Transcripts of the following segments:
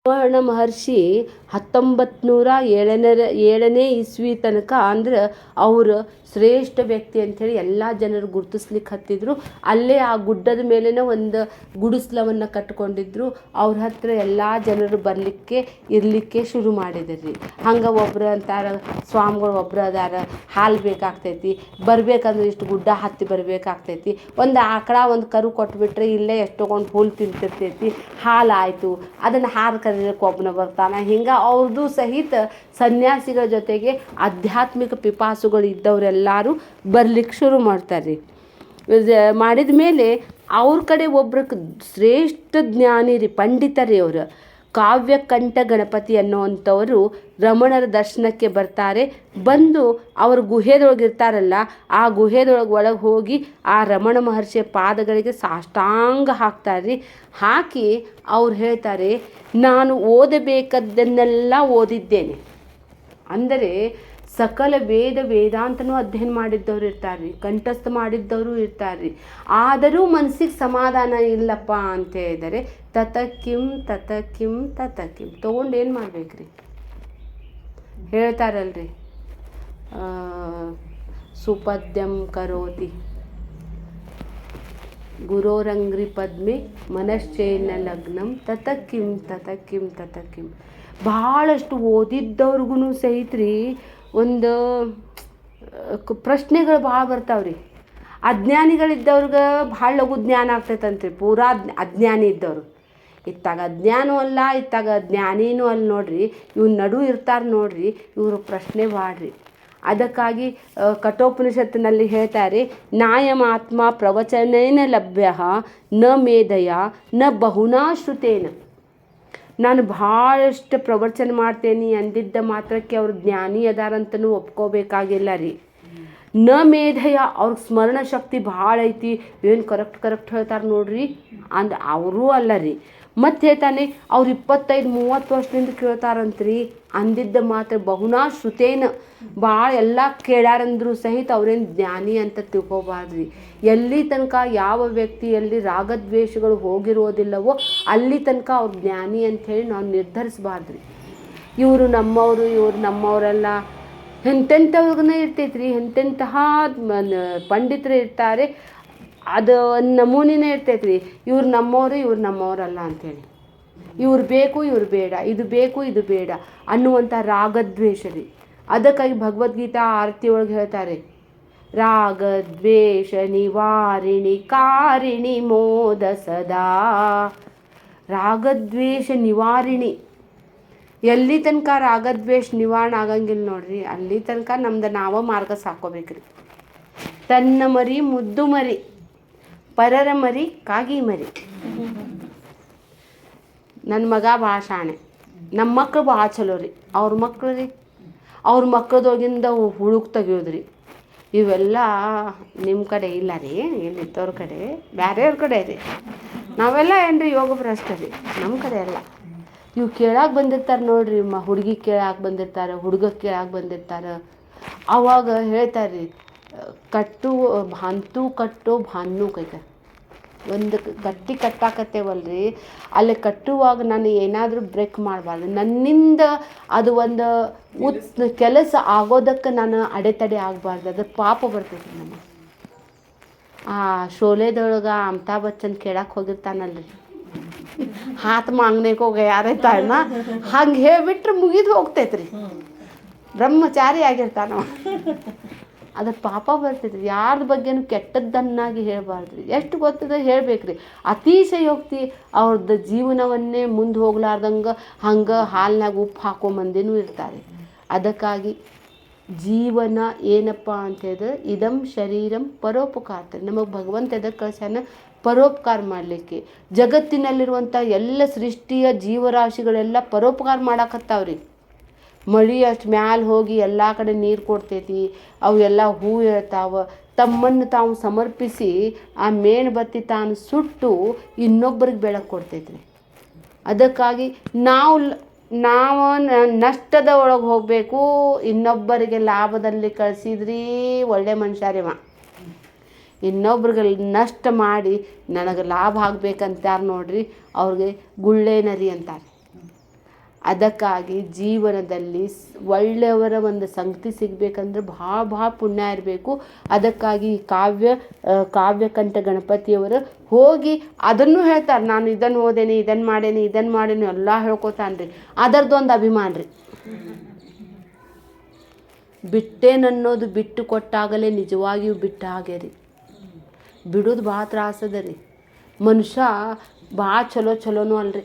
ರಮಣ ಮಹರ್ಷಿ 1907ನೇ ಇಸ್ವಿ ತನಕ ಅಂದ್ರೆ ಅವರು ಶ್ರೇಷ್ಠ ವ್ಯಕ್ತಿ ಅಂಥೇಳಿ ಎಲ್ಲ ಜನರು ಗುರುತಿಸ್ಲಿಕ್ಕೆ ಹತ್ತಿದ್ರು. ಅಲ್ಲೇ ಆ ಗುಡ್ಡದ ಮೇಲೇನೆ ಒಂದು ಗುಡಿಸ್ಲವನ್ನು ಕಟ್ಕೊಂಡಿದ್ರು. ಅವ್ರ ಹತ್ರ ಎಲ್ಲ ಜನರು ಬರಲಿಕ್ಕೆ ಇರಲಿಕ್ಕೆ ಶುರು ಮಾಡಿದ್ರಿ. ಹಂಗೆ ಒಬ್ರು ಅಂತಾರೆ, ಸ್ವಾಮಿಗಳು ಒಬ್ರು ಅದಾರ, ಹಾಲು ಬೇಕಾಗ್ತೈತಿ, ಬರ್ಬೇಕಂದ್ರೆ ಇಷ್ಟು ಗುಡ್ಡ ಹತ್ತಿ ಬರಬೇಕಾಗ್ತೈತಿ, ಒಂದು ಆಕಳ ಒಂದು ಕರು ಕೊಟ್ಬಿಟ್ರೆ ಇಲ್ಲೇ ಎಷ್ಟೊಂದು ಹುಲ್ಲು ತಿಂತಿರ್ತೈತಿ, ಹಾಲು ಆಯಿತು, ಅದನ್ನು ಹಾಲು ಕರೀಲಿಕ್ಕೆ ಒಬ್ಬನ ಬರ್ತಾನೆ. ಹಿಂಗೆ ಅವ್ರದ್ದು ಸಹಿತ ಸನ್ಯಾಸಿಗಳ ಜೊತೆಗೆ ಆಧ್ಯಾತ್ಮಿಕ ಪಿಪಾಸುಗಳು ಇದ್ದವರೆಲ್ಲರೂ ಬರ್ಲಿಕ್ಕೆ ಶುರು ಮಾಡ್ತಾರೆ. ಮಾಡಿದ ಮೇಲೆ ಅವ್ರ ಕಡೆ ಒಬ್ರು ಶ್ರೇಷ್ಠ ಜ್ಞಾನಿ ರೀ, ಪಂಡಿತರಿ ಅವರು ಕಾವ್ಯಕಂಠ ಗಣಪತಿ ಅನ್ನೋವಂಥವರು ರಮಣರ ದರ್ಶನಕ್ಕೆ ಬರ್ತಾರೆ. ಬಂದು ಅವರು ಗುಹೆದೊಳಗಿರ್ತಾರಲ್ಲ, ಆ ಗುಹೆದೊಳಗೆ ಹೋಗಿ ಆ ರಮಣ ಮಹರ್ಷಿಯ ಪಾದಗಳಿಗೆ ಸಾಷ್ಟಾಂಗ ಹಾಕ್ತಾರೆ. ಹಾಕಿ ಅವ್ರು ಹೇಳ್ತಾರೆ, ನಾನು ಓದಬೇಕಾದ್ದನ್ನೆಲ್ಲ ಓದಿದ್ದೇನೆ. ಅಂದರೆ ಸಕಲ ವೇದಾಂತನೂ ಅಧ್ಯಯನ ಮಾಡಿದ್ದವ್ರು ಇರ್ತಾರೆ, ಕಂಠಸ್ಥ ಮಾಡಿದ್ದವರು ಇರ್ತಾರೆ. ಆದರೂ ಮನಸ್ಸಿಗೆ ಸಮಾಧಾನ ಇಲ್ಲಪ್ಪ ಅಂತ ಹೇಳಿದರೆ ತತಕಿಂ ತತಕಿಂ ತತಕಿಂ ತೊಗೊಂಡು ಏನು ಮಾಡ್ಬೇಕ್ರಿ? ಹೇಳ್ತಾರಲ್ರಿ, ಸುಪದ್ಯಂ ಕರೋತಿ ಗುರೋರಂಗ್ರಿ ಪದ್ಮೆ ಮನಶ್ಚೇನ ಲಗ್ನಂ ತತಕಿಂ ತತಕಿಂ ತತಕಿಂ. ಭಾಳಷ್ಟು ಓದಿದ್ದವ್ರಿಗೂ ಸಹಿತ್ರಿ ಒಂದು ಪ್ರಶ್ನೆಗಳು ಭಾಳ ಬರ್ತಾವ್ರಿ. ಅಜ್ಞಾನಿಗಳಿದ್ದವ್ರಿಗೆ ಭಾಳ ಲಘು ಜ್ಞಾನ ಆಗ್ತೈತಂತ್ರಿ. ಪೂರಾ ಅಜ್ಞಾನಿ ಇದ್ದವ್ರು ಇತ್ತಾಗ ಅಜ್ಞಾನೂ ಅಲ್ಲ, ಇತ್ತಾಗ ಜ್ಞಾನಿನೂ ಅಲ್ಲ ನೋಡ್ರಿ, ಇವ್ರು ನಡು ಇರ್ತಾರೆ ನೋಡ್ರಿ, ಇವರು ಪ್ರಶ್ನೆ ಮಾಡ್ರಿ. ಅದಕ್ಕಾಗಿ ಕಠೋಪನಿಷತ್ತಿನಲ್ಲಿ ಹೇಳ್ತಾರೆ, ನಾಯಮಾತ್ಮ ಪ್ರವಚನೇನ ಲಭ್ಯ ನ ಮೇಧಯ ನ ಬಹುನಾ ಶ್ರುತೇನ. ನಾನು ಭಾಳಷ್ಟು ಪ್ರವಚನ ಮಾಡ್ತೇನೆ ಅಂದಿದ್ದ ಮಾತ್ರಕ್ಕೆ ಅವ್ರು ಜ್ಞಾನಿ ಅದಾರಂತನೂ ಒಪ್ಕೋಬೇಕಾಗಿಲ್ಲ ರೀ. ನ ಮೇಧಯ, ಅವ್ರ ಸ್ಮರಣ ಶಕ್ತಿ ಭಾಳ ಐತಿ, ಏನು ಕರೆಕ್ಟ್ ಹೇಳ್ತಾರೆ ನೋಡ್ರಿ ಅಂದ್ ಅವರೂ ಅಲ್ಲ ರೀ. ಮತ್ತು ಹೇಳ್ತಾನೆ, ಅವ್ರು 25-30 ವರ್ಷದಿಂದ ಕೇಳ್ತಾರಂತ್ರಿ ಅಂದಿದ್ದ ಮಾತ್ರ ಬಹುನಾ ಶ್ರುತೇನ, ಭಾಳ ಎಲ್ಲ ಕೇಳ್ಯಾರಂದ್ರು ಸಹಿತ ಅವ್ರೇನು ಜ್ಞಾನಿ ಅಂತ ತಿಳ್ಕೊಬಾರ್ದ್ರಿ. ಎಲ್ಲಿ ತನಕ ಯಾವ ವ್ಯಕ್ತಿಯಲ್ಲಿ ರಾಗದ್ವೇಷಗಳು ಹೋಗಿರೋದಿಲ್ಲವೋ ಅಲ್ಲಿ ತನಕ ಅವ್ರು ಜ್ಞಾನಿ ಅಂಥೇಳಿ ನಾವು ನಿರ್ಧರಿಸಬಾರ್ದ್ರಿ. ಇವರು ನಮ್ಮವರು, ಇವರು ನಮ್ಮವರೆಲ್ಲ ಎಂತೆಂಥವ್ರಿಗನೇ ಇರ್ತೈತ್ರಿ, ಎಂತೆಂತಹ ಪಂಡಿತರು ಇರ್ತಾರೆ. ಅದು ನಮೂನಿನೇ ಇರ್ತೈತ್ರಿ, ಇವ್ರು ನಮ್ಮವರು, ಇವ್ರು ನಮ್ಮವರಲ್ಲ ಅಂಥೇಳಿ, ಇವ್ರು ಬೇಕು ಇವ್ರು ಬೇಡ, ಇದು ಬೇಕು ಇದು ಬೇಡ ಅನ್ನುವಂಥ ರಾಗದ್ವೇಷ ರೀ. ಅದಕ್ಕಾಗಿ ಭಗವದ್ಗೀತಾ ಆರತಿ ಒಳಗೆ ಹೇಳ್ತಾರೆ, ರಾಗದ್ವೇಷ ನಿವಾರಿಣಿ ಕಾರಿಣಿ ಮೋದ ಸದಾ. ರಾಗದ್ವೇಷ ನಿವಾರಿಣಿ. ಎಲ್ಲಿ ತನಕ ರಾಗದ್ವೇಷ ನಿವಾರಣೆ ಆಗಂಗಿಲ್ಲ ನೋಡ್ರಿ, ಅಲ್ಲಿ ತನಕ ನಮ್ದು ನಾವು ಮಾರ್ಗ ಸಾಕೋಬೇಕ್ರಿ. ತನ್ನ ಮರಿ ಮುದ್ದು ಮರಿ, ಪರರ ಮರಿ ಕಾಗಿ ಮರಿ. ನನ್ನ ಮಗ ಭಾಳ ಶಾಣೆ, ನಮ್ಮ ಮಕ್ಕಳು ಭಾಳ ಚಲೋ ರೀ. ಅವ್ರ ಮಕ್ಕಳು ರೀ, ಅವ್ರ ಮಕ್ಕಳದೋಗಿಂದ ಹುಳುಕ್ ತೆಗಿಯೋದ್ರಿ. ಇವೆಲ್ಲ ನಿಮ್ಮ ಕಡೆ ಇಲ್ಲ ರೀ, ಎಲ್ಲಿದ್ದವ್ರ ಕಡೆ, ಬೇರೆಯವ್ರ ಕಡೆ ರೀ. ನಾವೆಲ್ಲ ಏನ್ರಿ ಯೋಗ ಭ್ರಷ್ಟ ರೀ, ನಮ್ಮ ಕಡೆ ಎಲ್ಲ. ಇವು ಕೇಳಾಕೆ ಬಂದಿರ್ತಾರೆ ನೋಡ್ರಿ, ಹುಡುಗಿ ಕೇಳಾಕೆ ಬಂದಿರ್ತಾರೆ, ಹುಡುಗ ಕೇಳಾಕೆ ಬಂದಿರ್ತಾರೆ. ಆವಾಗ ಹೇಳ್ತಾರೆ ರೀ, ಕಟ್ಟೋ ಭಾನು ಕೈಕ. ಒಂದು ಕಟ್ಟಾಕತ್ತೇವಲ್ರಿ, ಅಲ್ಲಿ ಕಟ್ಟುವಾಗ ನಾನು ಏನಾದರೂ ಬ್ರೇಕ್ ಮಾಡಬಾರ್ದು. ನನ್ನಿಂದ ಅದು ಒಂದು ಕೆಲಸ ಆಗೋದಕ್ಕೆ ನಾನು ಅಡೆತಡೆ ಆಗಬಾರ್ದು, ಅದು ಪಾಪ ಬರ್ತೈತಿ ನಮಗೆ. ಆ ಶೋಲೆದೊಳಗೆ ಅಮಿತಾಬ್ ಬಚ್ಚನ್ ಕೇಳಕ್ಕೆ ಹೋಗಿರ್ತಾನಲ್ರಿ, ಹಾತ್ ಮಾಂಗ್ನೇಕೋ ಯಾರೈತಾನ ಹಂಗೆ ಹೇಳ್ಬಿಟ್ರೆ ಮುಗಿದು ಹೋಗ್ತೈತ್ರಿ, ಬ್ರಹ್ಮಚಾರಿ ಆಗಿರ್ತಾನ. ಅದು ಪಾಪ ಬರ್ತೈತ್ರಿ. ಯಾರ್ದ ಬಗ್ಗೆನೂ ಕೆಟ್ಟದ್ದನ್ನಾಗಿ ಹೇಳಬಾರ್ದ್ರಿ. ಎಷ್ಟು ಗೊತ್ತದ ಹೇಳ್ಬೇಕ್ರಿ. ಅತಿಶಯೋಕ್ತಿ ಅವ್ರದ್ದು ಜೀವನವನ್ನೇ ಮುಂದೆ ಹೋಗ್ಲಾರ್ದಂಗೆ ಹಂಗೆ ಹಾಲಿನಾಗ ಉಪ್ಪು ಹಾಕೋ ಮಂದಿನೂ ಇರ್ತಾರೆ. ಅದಕ್ಕಾಗಿ ಜೀವನ ಏನಪ್ಪ ಅಂತೇಳಿದ್ರೆ ಇದಂ ಶರೀರಂ ಪರೋಪಕಾರ. ನಮಗೆ ಭಗವಂತ ಎದಕ್ಕೆ ಕಳ್ಸ್ಯಾನ? ಪರೋಪಕಾರ ಮಾಡಲಿಕ್ಕೆ. ಜಗತ್ತಿನಲ್ಲಿರುವಂಥ ಎಲ್ಲ ಸೃಷ್ಟಿಯ ಜೀವರಾಶಿಗಳೆಲ್ಲ ಪರೋಪಕಾರ ಮಾಡಾಕತ್ತಾವ್ರಿ. ಮಳೆ ಅಷ್ಟು ಮ್ಯಾಲೆ ಹೋಗಿ ಎಲ್ಲ ಕಡೆ ನೀರು ಕೊಡ್ತೈತಿ, ಅವು ಎಲ್ಲ ಹೂ ಹೇಳ್ತಾವೆ. ತಮ್ಮನ್ನು ತಾವು ಸಮರ್ಪಿಸಿ ಆ ಮೇಣಬತ್ತಿ ತಾನು ಸುಟ್ಟು ಇನ್ನೊಬ್ಬರಿಗೆ ಬೆಳಕು ಕೊಡ್ತೈತ್ರಿ. ಅದಕ್ಕಾಗಿ ನಾವು ನಷ್ಟದ ಒಳಗೆ ಹೋಗಬೇಕು, ಇನ್ನೊಬ್ಬರಿಗೆ ಲಾಭದಲ್ಲಿ ಕಳಿಸಿದ್ರಿ ಒಳ್ಳೆ ಮನುಷ್ಯರೇವ. ಇನ್ನೊಬ್ರಿಗೆ ನಷ್ಟ ಮಾಡಿ ನನಗೆ ಲಾಭ ಆಗ್ಬೇಕಂತಾರ ನೋಡ್ರಿ, ಅವ್ರಿಗೆ ಗುಳ್ಳೇನರಿ ಅಂತಾರೆ. ಅದಕ್ಕಾಗಿ ಜೀವನದಲ್ಲಿ ಒಳ್ಳೆಯವರ ಒಂದು ಸಂಗತಿ ಸಿಗಬೇಕಂದ್ರೆ ಭಾಳ ಪುಣ್ಯ ಇರಬೇಕು. ಅದಕ್ಕಾಗಿ ಕಾವ್ಯಕಂಠ ಗಣಪತಿಯವರು ಹೋಗಿ ಅದನ್ನು ಹೇಳ್ತಾರೆ, ನಾನು ಇದನ್ನು ಓದೇನಿ, ಇದನ್ನು ಮಾಡೇನಿ ಎಲ್ಲ ಹೇಳ್ಕೊತಾನೆ ರೀ. ಅದರದ್ದೊಂದು ಅಭಿಮಾನ ರೀ. ಬಿಟ್ಟೇನನ್ನೋದು ಬಿಟ್ಟು ಕೊಟ್ಟಾಗಲೇ ನಿಜವಾಗಿಯೂ ಬಿಟ್ಟ ಹಾಗೆ ರೀ. ಬಿಡೋದು ಭಾಳ ತ್ರಾಸದ ರೀ. ಮನುಷ್ಯ ಭಾಳ ಚಲೋನೂ ಅಲ್ರಿ.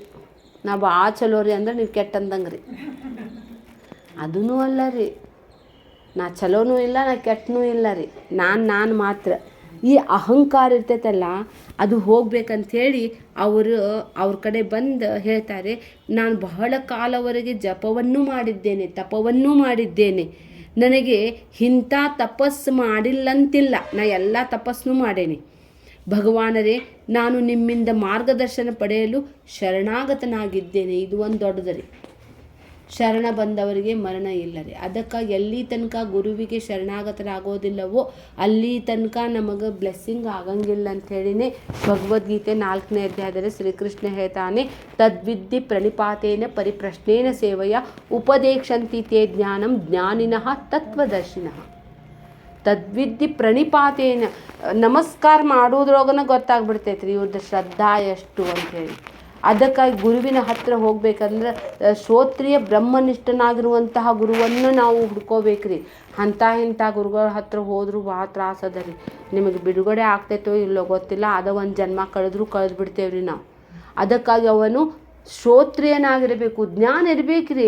ನಾ ಭಾಳ ಚಲೋ ರೀ ಅಂದ್ರೆ ನೀವು ಕೆಟ್ಟ ಅಂದಂಗೆ ರೀ. ಅದೂ ಅಲ್ಲ ರೀ, ನಾ ಚಲೋನೂ ಇಲ್ಲ, ನಾ ಕೆಟ್ಟನೂ ಇಲ್ಲ ರೀ. ನಾನು ಮಾತ್ರ ಈ ಅಹಂಕಾರ ಇರ್ತೈತಲ್ಲ, ಅದು ಹೋಗ್ಬೇಕಂಥೇಳಿ ಅವ್ರ ಕಡೆ ಬಂದು ಹೇಳ್ತಾರೆ, ನಾನು ಬಹಳ ಕಾಲವರೆಗೆ ಜಪವನ್ನೂ ಮಾಡಿದ್ದೇನೆ, ತಪವನ್ನೂ ಮಾಡಿದ್ದೇನೆ. ನನಗೆ ಇಂಥ ತಪಸ್ಸು ಮಾಡಿಲ್ಲಂತಿಲ್ಲ, ನಾ ಎಲ್ಲ ತಪಸ್ಸನ್ನು ಮಾಡೇನಿ. ಭಗವಾನರೇ, ನಾನು ನಿಮ್ಮಿಂದ ಮಾರ್ಗದರ್ಶನ ಪಡೆಯಲು ಶರಣಾಗತನಾಗಿದ್ದೇನೆ. ಇದು ಒಂದು ದೊಡ್ಡದು ರೀ. ಶರಣ ಬಂದವರಿಗೆ ಮರಣ ಇಲ್ಲ ರೀ. ಅದಕ್ಕಾಗಿ ಎಲ್ಲಿ ತನಕ ಗುರುವಿಗೆ ಶರಣಾಗತರಾಗೋದಿಲ್ಲವೋ ಅಲ್ಲಿ ತನಕ ನಮಗೆ ಬ್ಲೆಸ್ಸಿಂಗ್ ಆಗಂಗಿಲ್ಲ ಅಂಥೇಳಿನೇ ಭಗವದ್ಗೀತೆ 4ನೇ ಅಧ್ಯಾಯದಲ್ಲಿ ಶ್ರೀಕೃಷ್ಣ ಹೇಳ್ತಾನೆ, ತದ್ವಿದ್ಧಿ ಪ್ರಣಿಪಾತೇನ ಪರಿಪ್ರಶ್ನೇನ ಸೇವೆಯ ಉಪದೇಶಂತಿ ತೇ ಜ್ಞಾನಂ ಜ್ಞಾನಿನಃ ತತ್ವದರ್ಶಿನಃ. ತದ್ವಿದ್ಧಿ ಪ್ರಣಿಪಾತೇನ, ನಮಸ್ಕಾರ ಮಾಡೋದ್ರೊಳಗನ ಗೊತ್ತಾಗ್ಬಿಡ್ತೈತೆ ರೀ ಇವ್ರದ್ದು ಶ್ರದ್ಧಾ ಎಷ್ಟು ಅಂಥೇಳಿ. ಅದಕ್ಕಾಗಿ ಗುರುವಿನ ಹತ್ತಿರ ಹೋಗ್ಬೇಕಂದ್ರೆ ಶ್ರೋತ್ರಿಯ ಬ್ರಹ್ಮನಿಷ್ಠನಾಗಿರುವಂತಹ ಗುರುವನ್ನು ನಾವು ಹುಡ್ಕೋಬೇಕ್ರಿ. ಇಂಥ ಗುರುಗಳ ಹತ್ರ ಹೋದರೂ ಭಾಳ ತ್ರಾಸದ ರೀ. ನಿಮಗೆ ಬಿಡುಗಡೆ ಆಗ್ತೈತೋ ಇಲ್ಲೋ ಗೊತ್ತಿಲ್ಲ, ಅದ ಒಂದು ಜನ್ಮ ಕಳೆದ್ರೂ ಬಿಡ್ತೇವ್ರಿ ನಾವು. ಅದಕ್ಕಾಗಿ ಅವನು ಶ್ರೋತ್ರಿಯನಾಗಿರಬೇಕು, ಜ್ಞಾನ ಇರಬೇಕು ರೀ.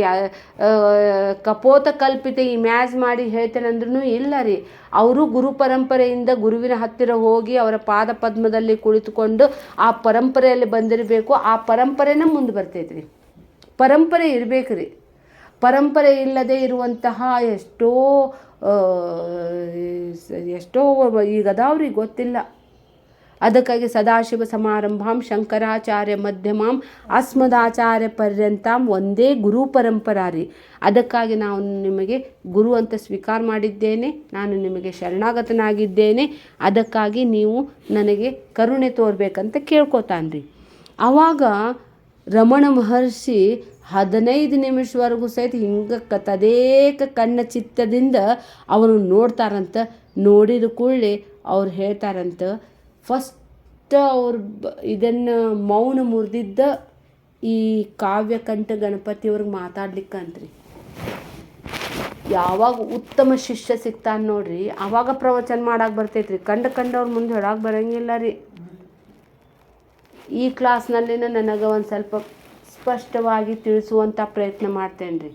ಕಪೋತ ಕಲ್ಪಿತ ಇಮ್ಯಾಜ್ ಮಾಡಿ ಹೇಳ್ತೇನೆ ಅಂದ್ರೂ ಇಲ್ಲ ರೀ. ಅವರು ಗುರು ಪರಂಪರೆಯಿಂದ ಗುರುವಿನ ಹತ್ತಿರ ಹೋಗಿ ಅವರ ಪಾದ ಪದ್ಮದಲ್ಲಿ ಕುಳಿತುಕೊಂಡು ಆ ಪರಂಪರೆಯಲ್ಲಿ ಬಂದಿರಬೇಕು. ಆ ಪರಂಪರೆನ ಮುಂದೆ ಬರ್ತೈತೆ ರೀ. ಪರಂಪರೆ ಇರಬೇಕು ರೀ. ಪರಂಪರೆ ಇಲ್ಲದೆ ಇರುವಂತಹ ಎಷ್ಟೋ ಈಗ ಅದಾವ್ರಿಗೆ ಗೊತ್ತಿಲ್ಲ. ಅದಕ್ಕಾಗಿ ಸದಾಶಿವ ಸಮಾರಂಭಾಂ ಶಂಕರಾಚಾರ್ಯ ಮಧ್ಯಮಾಂ ಅಸ್ಮದಾಚಾರ್ಯ ಪರ್ಯಂತಾಂ ಒಂದೇ ಗುರು ಪರಂಪರಾರಿ. ಅದಕ್ಕಾಗಿ ನಾವು ನಿಮಗೆ ಗುರು ಅಂತ ಸ್ವೀಕಾರ ಮಾಡಿದ್ದೇನೆ, ನಾನು ನಿಮಗೆ ಶರಣಾಗತನಾಗಿದ್ದೇನೆ. ಅದಕ್ಕಾಗಿ ನೀವು ನನಗೆ ಕರುಣೆ ತೋರ್ಬೇಕಂತ ಕೇಳ್ಕೊತಾನ್ರಿ. ಆವಾಗ ರಮಣ ಮಹರ್ಷಿ 15 ನಿಮಿಷವರೆಗೂ ಸಹಿತ ಹಿಂಗೆ ತದೇಕ ಕಣ್ಣ ಚಿತ್ತದಿಂದ ಅವನು ನೋಡ್ತಾರಂತ. ನೋಡಿದ ಕೂಡಲೇ ಅವ್ರು ಹೇಳ್ತಾರಂತ, ಫಸ್ಟ್ ಅವ್ರು ಇದನ್ನು ಮೌನ ಮುರಿದಿದ್ದ ಈ ಕಾವ್ಯಕಂಠ ಗಣಪತಿಯವ್ರಿಗೆ ಮಾತಾಡ್ಲಿಕ್ಕಂತ್ರಿ. ಯಾವಾಗ ಉತ್ತಮ ಶಿಷ್ಯ ಸಿಗ್ತಾನೆ ನೋಡ್ರಿ, ಆವಾಗ ಪ್ರವಚನ ಮಾಡಕ್ಕೆ ಬರ್ತೈತ್ರಿ. ಕಂಡವ್ರ ಮುಂದೆ ಹೇಳಕ್ಕೆ ಬರೋಂಗಿಲ್ಲ ರೀ. ಈ ಕ್ಲಾಸ್ನಲ್ಲಿನ ನನಗೆ ಒಂದು ಸ್ವಲ್ಪ ಸ್ಪಷ್ಟವಾಗಿ ತಿಳಿಸುವಂಥ ಪ್ರಯತ್ನ ಮಾಡ್ತೇನೆ ರೀ.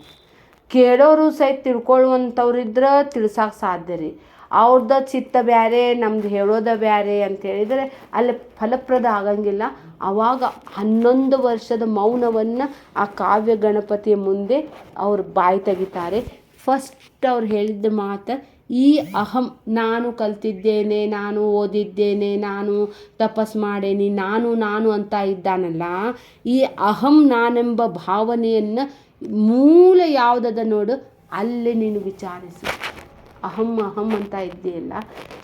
ಕೇಳೋರು ಸಹಿತ ತಿಳ್ಕೊಳ್ಳುವಂಥವ್ರಿದ್ರೆ ತಿಳ್ಸಕ್ಕೆ ಸಾಧ್ಯ ರೀ. ಅವ್ರದ್ದು ಚಿತ್ತ ಬೇರೆ, ನಮ್ದು ಹೇಳೋದ ಬೇರೆ ಅಂತೇಳಿದರೆ ಅಲ್ಲಿ ಫಲಪ್ರದ ಆಗಂಗಿಲ್ಲ. ಆವಾಗ 11 ವರ್ಷದ ಮೌನವನ್ನು ಆ ಕಾವ್ಯ ಗಣಪತಿಯ ಮುಂದೆ ಅವರು ಬಾಯಿ ತೆಗಿತಾರೆ. ಫಸ್ಟ್ ಅವ್ರು ಹೇಳಿದ್ದ ಮಾತು, ಈ ಅಹಂ, ನಾನು ಕಲ್ತಿದ್ದೇನೆ, ನಾನು ಓದಿದ್ದೇನೆ, ನಾನು ತಪಸ್ ಮಾಡೇನಿ, ನಾನು ಅಂತ ಇದ್ದಾನಲ್ಲ, ಈ ಅಹಂ ನಾನೆಂಬ ಭಾವನೆಯನ್ನು ಮೂಲ ಯಾವುದದ ನೋಡು, ಅಲ್ಲಿ ನೀನು ವಿಚಾರಿಸು. ಅಹಂ ಅಂತ ಇದೆಯಲ್ಲ,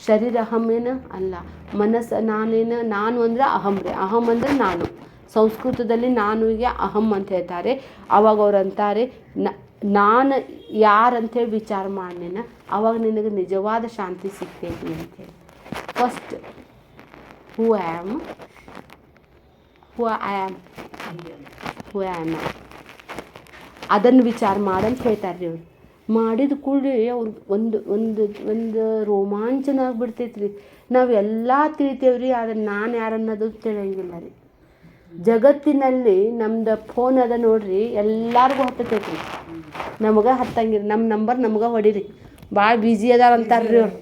ಶರೀರ ಅಹಮೇನ ಅಲ್ಲ, ಮನಸ್ಸು ನಾನೇನು, ನಾನು ಅಂದರೆ ಅಹಂ ರೀ. ಅಹಂ ಅಂದರೆ ನಾನು. ಸಂಸ್ಕೃತದಲ್ಲಿ ನಾನುಗೆ ಅಹಂ ಅಂತ ಹೇಳ್ತಾರೆ. ಆವಾಗ ಅವ್ರು ಅಂತಾರೆ, ನಾನು ಯಾರಂಥೇಳಿ ವಿಚಾರ ಮಾಡಿನ, ಆವಾಗ ನಿನಗೆ ನಿಜವಾದ ಶಾಂತಿ ಸಿಗ್ತೈತಿ ಅಂತೇಳಿ. ಫಸ್ಟ್ ಹೂ ಐ ಆಮ್ ಅದನ್ನು ವಿಚಾರ ಮಾಡಂತ ಹೇಳ್ತಾರೆ ರೀ ಅವ್ರು. ಮಾಡಿದ ಕೂಡಲೇ ಅವ್ರು ಒಂದು ರೋಮಾಂಚನ ಆಗಿಬಿಡ್ತೈತೆ ರೀ. ನಾವು ಎಲ್ಲ ತಿಳಿತೇವ್ರಿ, ಆದರೆ ನಾನು ಯಾರನ್ನೋದು ತಿಳಿಯಂಗಿಲ್ಲ ರೀ. ಜಗತ್ತಿನಲ್ಲಿ ನಮ್ದು ಫೋನ್ ಅದ ನೋಡ್ರಿ, ಎಲ್ಲರಿಗೂ ಹತ್ತತೈತೆ ರೀ, ನಮಗೆ ಹತ್ತಂಗಿಲ್ಲ. ನಮ್ಮ ನಂಬರ್ ನಮ್ಗೆ ಹೊಡೀರಿ, ಭಾಳ ಬ್ಯುಸಿ ಅದಾರ ಅಂತಾರ್ರಿ ಅವ್ರು.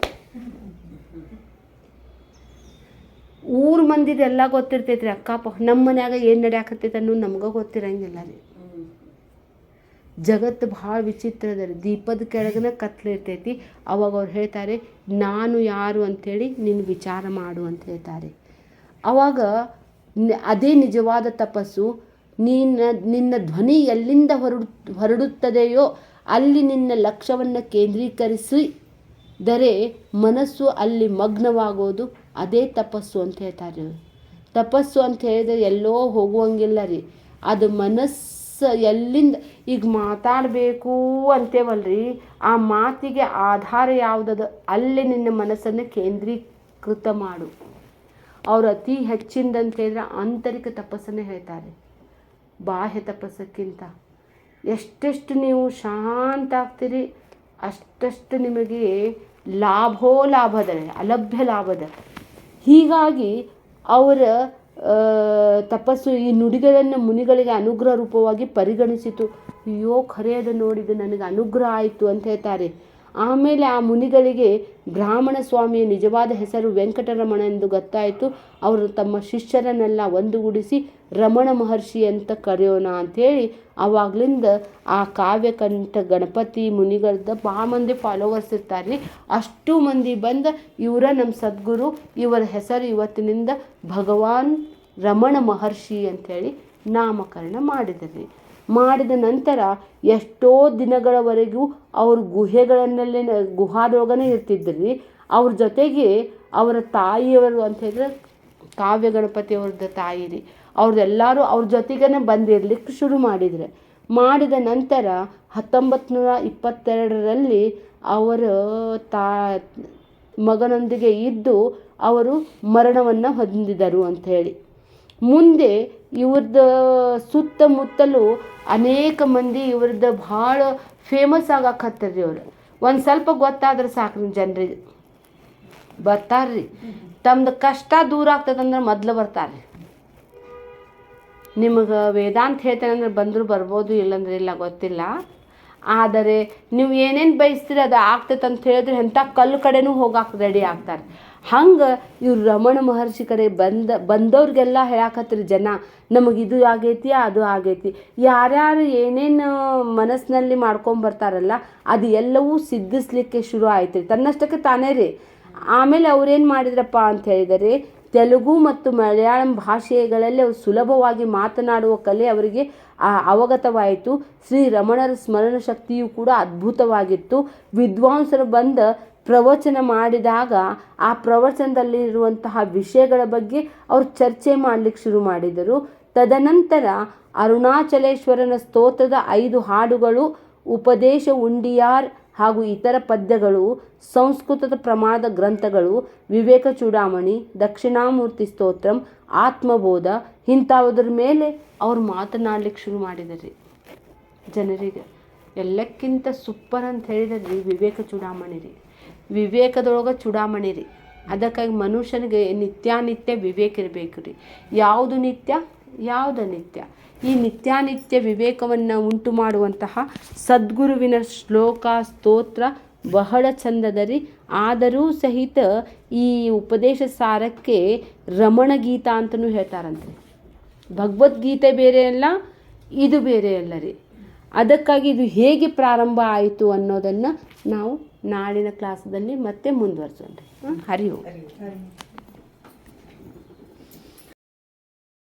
ಊರು ಮಂದಿದು ಎಲ್ಲ ಗೊತ್ತಿರ್ತೈತೆ ರೀ. ಅಕ್ಕಪ್ಪ ನಮ್ಮ ಮನ್ಯಾಗ ಏನು ನಡೆಯಾಕತ್ತೈತೆ ಅನ್ನೋದು ನಮ್ಗೆ ಗೊತ್ತಿರಂಗಿಲ್ಲ ರೀ. ಜಗತ್ತು ಭಾಳ ವಿಚಿತ್ರದ ರೀ. ದೀಪದ ಕೆಳಗನ ಕತ್ಲಿರ್ತೈತಿ. ಅವಾಗ ಅವ್ರು ಹೇಳ್ತಾರೆ, ನಾನು ಯಾರು ಅಂಥೇಳಿ ನೀನು ವಿಚಾರ ಮಾಡು ಅಂತ ಹೇಳ್ತಾರೆ. ಆವಾಗ ಅದೇ ನಿಜವಾದ ತಪಸ್ಸು. ನಿನ್ನ ಧ್ವನಿ ಎಲ್ಲಿಂದ ಹೊರಡುತ್ತದೆಯೋ ಅಲ್ಲಿ ನಿನ್ನ ಲಕ್ಷ್ಯವನ್ನು ಕೇಂದ್ರೀಕರಿಸಿದರೆ ಮನಸ್ಸು ಅಲ್ಲಿ ಮಗ್ನವಾಗೋದು, ಅದೇ ತಪಸ್ಸು ಅಂತ ಹೇಳ್ತಾರೆ. ತಪಸ್ಸು ಅಂತ ಹೇಳಿದ್ರೆ ಎಲ್ಲೋ ಹೋಗುವಂಗಿಲ್ಲ ರೀ. ಅದು ಮನಸ್ಸು ಎಲ್ಲಿಂದ ಈಗ ಮಾತಾಡಬೇಕು ಅಂತೇವಲ್ರಿ, ಆ ಮಾತಿಗೆ ಆಧಾರ ಯಾವುದದ ಅಲ್ಲಿ ನಿನ್ನ ಮನಸ್ಸನ್ನು ಕೇಂದ್ರೀಕೃತ ಮಾಡು. ಅವರು ಅತಿ ಹೆಚ್ಚಿಂದಂತ ಹೇಳಿದ್ರೆ ಆಂತರಿಕ ತಪಸ್ಸನ್ನೇ ಹೇಳ್ತಾರೆ, ಬಾಹ್ಯ ತಪಸ್ಸಕ್ಕಿಂತ. ಎಷ್ಟೆಷ್ಟು ನೀವು ಶಾಂತ ಆಗ್ತೀರಿ ಅಷ್ಟಷ್ಟು ನಿಮಗೆ ಲಾಭದ, ಅಲಭ್ಯ ಲಾಭದ. ಹೀಗಾಗಿ ಅವರ ತಪಸ್ಸು ಈ ನುಡಿಗಳನ್ನು ಮುನಿಗಳಿಗೆ ಅನುಗ್ರಹ ರೂಪವಾಗಿ ಪರಿಗಣಿಸಿತು. ಅಯ್ಯೋ ಖರೆಯದು ನೋಡಿದ್ದು ನನಗೆ ಅನುಗ್ರಹ ಆಯಿತು ಅಂತ ಹೇಳ್ತಾರೆ. ಆಮೇಲೆ ಆ ಮುನಿಗಳಿಗೆ ಬ್ರಾಹ್ಮಣ ಸ್ವಾಮಿಯ ನಿಜವಾದ ಹೆಸರು ವೆಂಕಟರಮಣ ಎಂದು ಗೊತ್ತಾಯಿತು. ಅವರು ತಮ್ಮ ಶಿಷ್ಯರನ್ನೆಲ್ಲ ಒಂದುಗೂಡಿಸಿ ರಮಣ ಮಹರ್ಷಿ ಅಂತ ಕರೆಯೋಣ ಅಂಥೇಳಿ ಆವಾಗಲಿಂದ ಆ ಕಾವ್ಯಕಂಠ ಗಣಪತಿ ಮುನಿಗಳದ್ದು ಭಾಳ ಮಂದಿ ಫಾಲೋವರ್ಸ್ ಇರ್ತಾರೆ. ಅಷ್ಟು ಮಂದಿ ಬಂದ ಇವರ ನಮ್ಮ ಸದ್ಗುರು, ಇವರ ಹೆಸರು ಇವತ್ತಿನಿಂದ ಭಗವಾನ್ ರಮಣ ಮಹರ್ಷಿ ಅಂಥೇಳಿ ನಾಮಕರಣ ಮಾಡಿದ್ರಿ. ಮಾಡಿದ ನಂತರ ಎಷ್ಟೋ ದಿನಗಳವರೆಗೂ ಅವರು ಗುಹೆಗಳನ್ನಲ್ಲೇ ಗುಹಾದೊಳಗನೆ ಇರ್ತಿದ್ರಿ. ಅವ್ರ ಜೊತೆಗೆ ಅವರ ತಾಯಿಯವರು ಅಂತ ಹೇಳಿದ್ರೆ ಕಾವ್ಯ ಗಣಪತಿಯವ್ರದ್ದು ತಾಯಿ ರೀ, ಅವ್ರದ್ದೆಲ್ಲರೂ ಅವ್ರ ಜೊತೆಗೇ ಬಂದಿರ್ಲಿಕ್ಕೆ ಶುರು ಮಾಡಿದ ನಂತರ 1922ರಲ್ಲಿ ಅವರ ಮಗನೊಂದಿಗೆ ಇದ್ದು ಅವರು ಮರಣವನ್ನು ಹೊಂದಿದರು ಅಂಥೇಳಿ. ಮುಂದೆ ಇವ್ರದ್ದು ಸುತ್ತಮುತ್ತಲೂ ಅನೇಕ ಮಂದಿ ಇವ್ರದ್ದು ಭಾಳ ಫೇಮಸ್ ಆಗಕತ್ತರಿ. ಅವರು ಒಂದು ಸ್ವಲ್ಪ ಗೊತ್ತಾದ್ರೆ ಸಾಕು ಜನರಿಗೆ ಬರ್ತಾರ್ರಿ. ತಮ್ಮದು ಕಷ್ಟ ದೂರ ಆಗ್ತದಂದ್ರೆ ಮೊದಲು ಬರ್ತಾರೆ. ನಿಮಗೆ ವೇದಾಂತ ಹೇಳ್ತೇನೆ ಅಂದ್ರೆ ಬಂದರೂ ಬರ್ಬೋದು, ಇಲ್ಲಂದ್ರೆ ಇಲ್ಲ ಗೊತ್ತಿಲ್ಲ. ಆದರೆ ನೀವು ಏನೇನು ಬಯಸ್ತೀರಿ ಅದು ಆಗ್ತೈತೆ ಅಂತ ಹೇಳಿದ್ರೆ ಎಂಥ ಕಲ್ಲು ಕಡೆನೂ ಹೋಗಕ್ಕೆ ರೆಡಿ ಆಗ್ತಾರೆ. ಹಂಗೆ ಇವ್ರು ರಮಣ ಮಹರ್ಷಿ ಕಡೆ ಬಂದವ್ರಿಗೆಲ್ಲ ಹೇಳಕತ್ರಿ ಜನ, ನಮಗಿದು ಆಗೈತಿ ಅದು ಆಗೈತಿ. ಯಾರ್ಯಾರು ಏನೇನು ಮನಸ್ಸಿನಲ್ಲಿ ಮಾಡ್ಕೊಂಬರ್ತಾರಲ್ಲ ಅದು ಎಲ್ಲವೂ ಸಿದ್ಧಿಸ್ಲಿಕ್ಕೆ ಶುರು ಆಯ್ತು ತನ್ನಷ್ಟಕ್ಕೆ ತಾನೇ ರೀ. ಆಮೇಲೆ ಅವ್ರೇನು ಮಾಡಿದ್ರಪ್ಪ ಅಂತ ಹೇಳಿದರೆ ತೆಲುಗು ಮತ್ತು ಮಲಯಾಳಂ ಭಾಷೆಗಳಲ್ಲಿ ಅವರು ಸುಲಭವಾಗಿ ಮಾತನಾಡುವ ಕಲೆ ಅವರಿಗೆ ಅವಗತವಾಯಿತು. ಶ್ರೀ ರಮಣರ ಸ್ಮರಣ ಶಕ್ತಿಯು ಕೂಡ ಅದ್ಭುತವಾಗಿತ್ತು. ವಿದ್ವಾಂಸರು ಬಂದ ಪ್ರವಚನ ಮಾಡಿದಾಗ ಆ ಪ್ರವಚನದಲ್ಲಿರುವಂತಹ ವಿಷಯಗಳ ಬಗ್ಗೆ ಅವರು ಚರ್ಚೆ ಮಾಡಲಿಕ್ಕೆ ಶುರು ಮಾಡಿದರು. ತದನಂತರ ಅರುಣಾಚಲೇಶ್ವರನ ಸ್ತೋತ್ರದ 5 ಹಾಡುಗಳು, ಉಪದೇಶ ಉಂಡಿಯಾರ್ ಹಾಗೂ ಇತರ ಪದ್ಯಗಳು, ಸಂಸ್ಕೃತದ ಪ್ರಮಾಣದ ಗ್ರಂಥಗಳು, ವಿವೇಕ ಚೂಡಾಮಣಿ, ದಕ್ಷಿಣಾಮೂರ್ತಿ ಸ್ತೋತ್ರಂ, ಆತ್ಮಬೋಧ ಇಂಥವುದ್ರ ಮೇಲೆ ಅವ್ರು ಮಾತನಾಡ್ಲಿಕ್ಕೆ ಶುರು ಮಾಡಿದ್ರಿ ಜನರಿಗೆ. ಎಲ್ಲಕ್ಕಿಂತ ಸೂಪರ್ ಅಂತ ಹೇಳಿದ್ರಿ ವಿವೇಕ ಚೂಡಾಮಣಿ ರೀ. ವಿವೇಕದೊಳಗೆ ಚೂಡಾಮಣಿ ರೀ. ಅದಕ್ಕಾಗಿ ಮನುಷ್ಯನಿಗೆ ನಿತ್ಯಾನಿತ್ಯ ವಿವೇಕ ಇರಬೇಕು ರೀ. ಯಾವುದು ನಿತ್ಯ ಯಾವುದು ನಿತ್ಯ, ಈ ನಿತ್ಯಾನಿತ್ಯ ವಿವೇಕವನ್ನು ಉಂಟು ಮಾಡುವಂತಹ ಸದ್ಗುರುವಿನ ಶ್ಲೋಕ ಸ್ತೋತ್ರ ಬಹಳ ಚಂದದರಿ. ಆದರೂ ಸಹಿತ ಈ ಉಪದೇಶ ಸಾರಕ್ಕೆ ರಮಣ ಗೀತಾ ಅಂತಲೂ ಹೇಳ್ತಾರಂತೆ. ಭಗವದ್ಗೀತೆ ಬೇರೆ ಅಲ್ಲ, ಇದು ಬೇರೆ ಅಲ್ಲ ರೀ. ಅದಕ್ಕಾಗಿ ಇದು ಹೇಗೆ ಪ್ರಾರಂಭ ಆಯಿತು ಅನ್ನೋದನ್ನು ನಾವು ನಾಳಿನ ಕ್ಲಾಸಲ್ಲಿ ಮತ್ತೆ ಮುಂದುವರಿಸೋಣ. ಹರಿ ಓಂ.